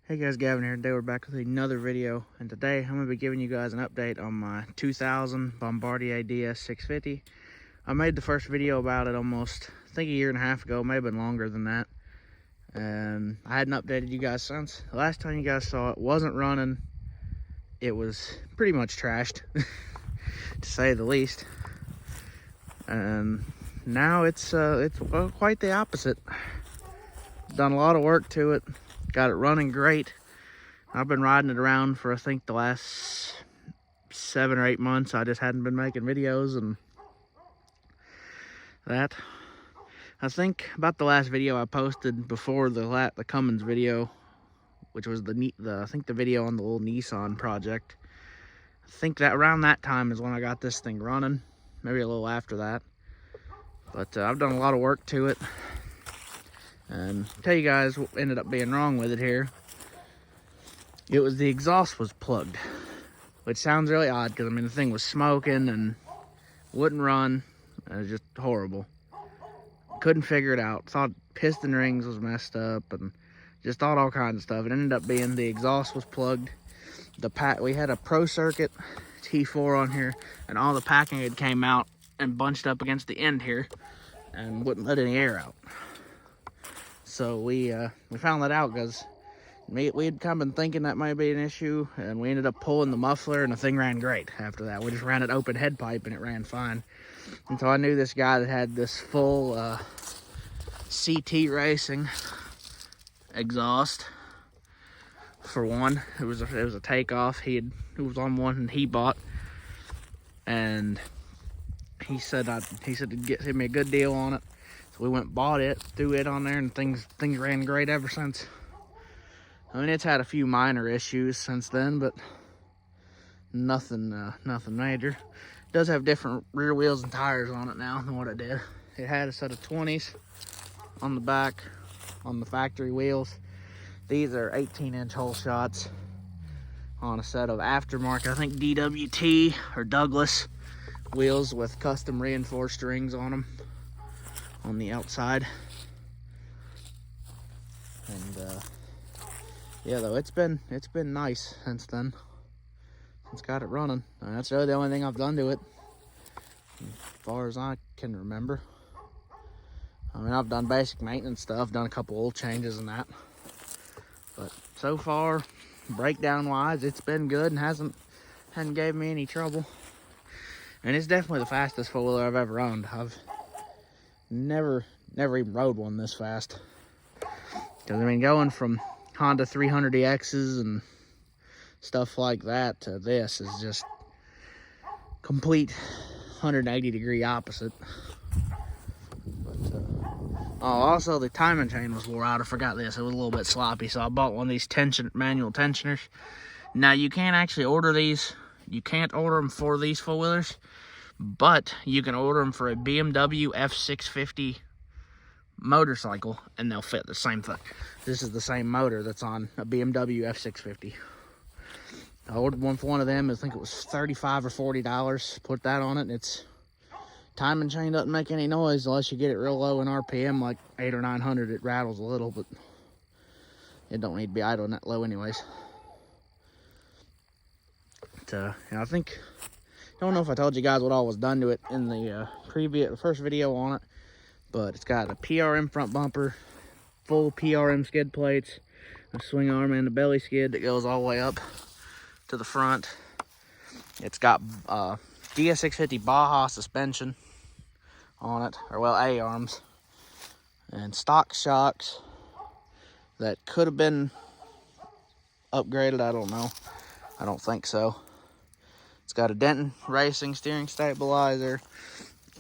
Hey guys, Gavin here. Today we're back with another video, and today I'm going to be giving you guys an update on my 2000 Bombardier DS650. I made the first video about it almost, I think, a year and a half ago, maybe been longer than that, and I hadn't updated you guys since. The last time you guys saw it wasn't running. It was pretty much trashed, to say the least, and now it's quite the opposite. Done a lot of work to it. Got it running great. I've been riding it around for I think the last 7 or 8 months. I just hadn't been making videos and that. I think about the last video I posted before the Cummins video, which was I think the video on the little Nissan project. I think that around that time is when I got this thing running, maybe a little after that. But I've done a lot of work to it. And I'll tell you guys what ended up being wrong with it here. It was the exhaust was plugged, which sounds really odd because I mean the thing was smoking and wouldn't run. It was just horrible. Couldn't figure it out. Thought piston rings was messed up and just thought all kinds of stuff. It ended up being the exhaust was plugged. We had a Pro Circuit T4 on here, and all the packing had came out and bunched up against the end here and wouldn't let any air out. So we found that out because we had kind of been thinking that might be an issue, and we ended up pulling the muffler, and the thing ran great after that. We just ran it open head pipe, and it ran fine. And so I knew this guy that had this full CT racing exhaust. For one, it was a takeoff. It was on one and he bought, and he said he'd give me a good deal on it. So we went and bought it, threw it on there, and things ran great ever since. I mean, it's had a few minor issues since then, but nothing major. It does have different rear wheels and tires on it now than what it did. It had a set of 20s on the back on the factory wheels. These are 18-inch hole shots on a set of aftermarket, I think DWT or Douglas wheels with custom reinforced rings on them on the outside. And yeah, though it's been nice since then. Since got it running. And that's really the only thing I've done to it, as far as I can remember. I mean, I've done basic maintenance stuff, done a couple oil changes and that. But so far, breakdown wise, it's been good and hadn't gave me any trouble. And it's definitely the fastest four-wheeler I've ever owned. I've never even rode one this fast. Because I mean, going from Honda 300EXs and stuff like that to this is just complete 180-degree opposite. But also the timing chain was wore out. I forgot this. It was a little bit sloppy, so I bought one of these manual tensioners. Now you can't actually order these. You can't order them for these four-wheelers, but you can order them for a BMW F650 motorcycle, and they'll fit the same thing. This is the same motor that's on a BMW F650. I ordered one for one of them. I think it was $35 or $40. Put that on it, and its timing chain doesn't make any noise unless you get it real low in RPM, like 800 or 900. It rattles a little, but it don't need to be idling that low anyways. But, I don't know if I told you guys what all was done to it in the first video on it, but it's got a PRM front bumper, full PRM skid plates, a swing arm and a belly skid that goes all the way up to the front. It's got DS650 Baja suspension on it, or well, A-arms, and stock shocks that could have been upgraded. I don't know. I don't think so. It's got a Denton Racing steering stabilizer,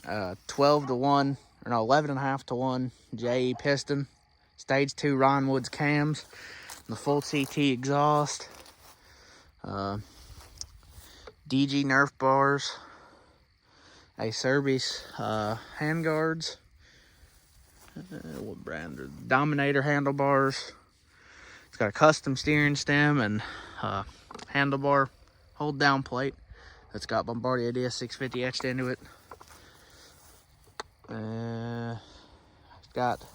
11.5 to 1 JE piston, stage 2 Ron Woods cams, the full CT exhaust, DG Nerf bars, a Service handguards, what brand? Dominator handlebars. It's got a custom steering stem and handlebar hold down plate that's got Bombardier DS650 etched into it. It's got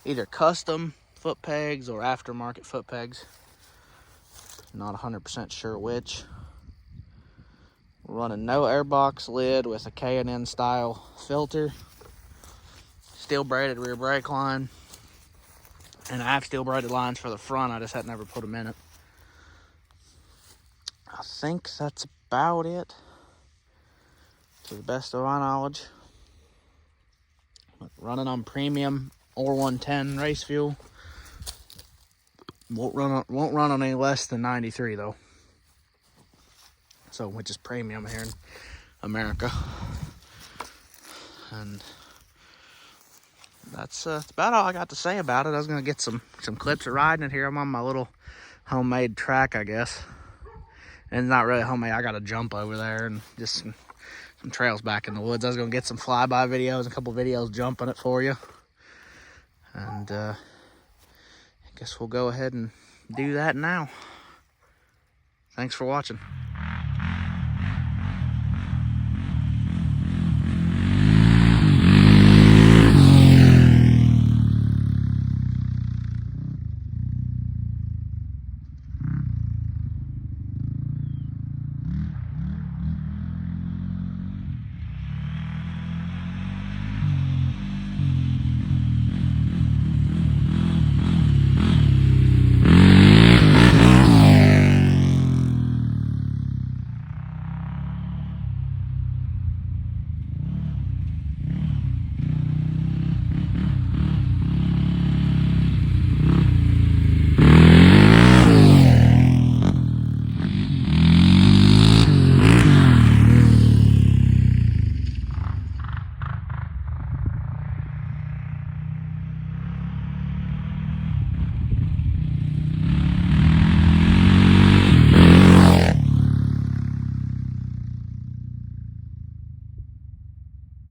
either custom foot pegs or aftermarket foot pegs Not 100% sure which. We're running no airbox lid with a K&N style filter. Steel braided rear brake line. And I have steel braided lines for the front. I just had never put them in it. I think that's about it, to the best of my knowledge. Running on premium or 110 race fuel. Won't run on any less than 93 though. So, which is premium here in America. And that's about all I got to say about it. I was gonna get some clips of riding it here. I'm on my little homemade track, I guess. And it's not really homemade. I got a jump over there and just some trails back in the woods. I was gonna get some flyby videos, a couple videos jumping it for you. And I guess we'll go ahead and do that now. Thanks for watching.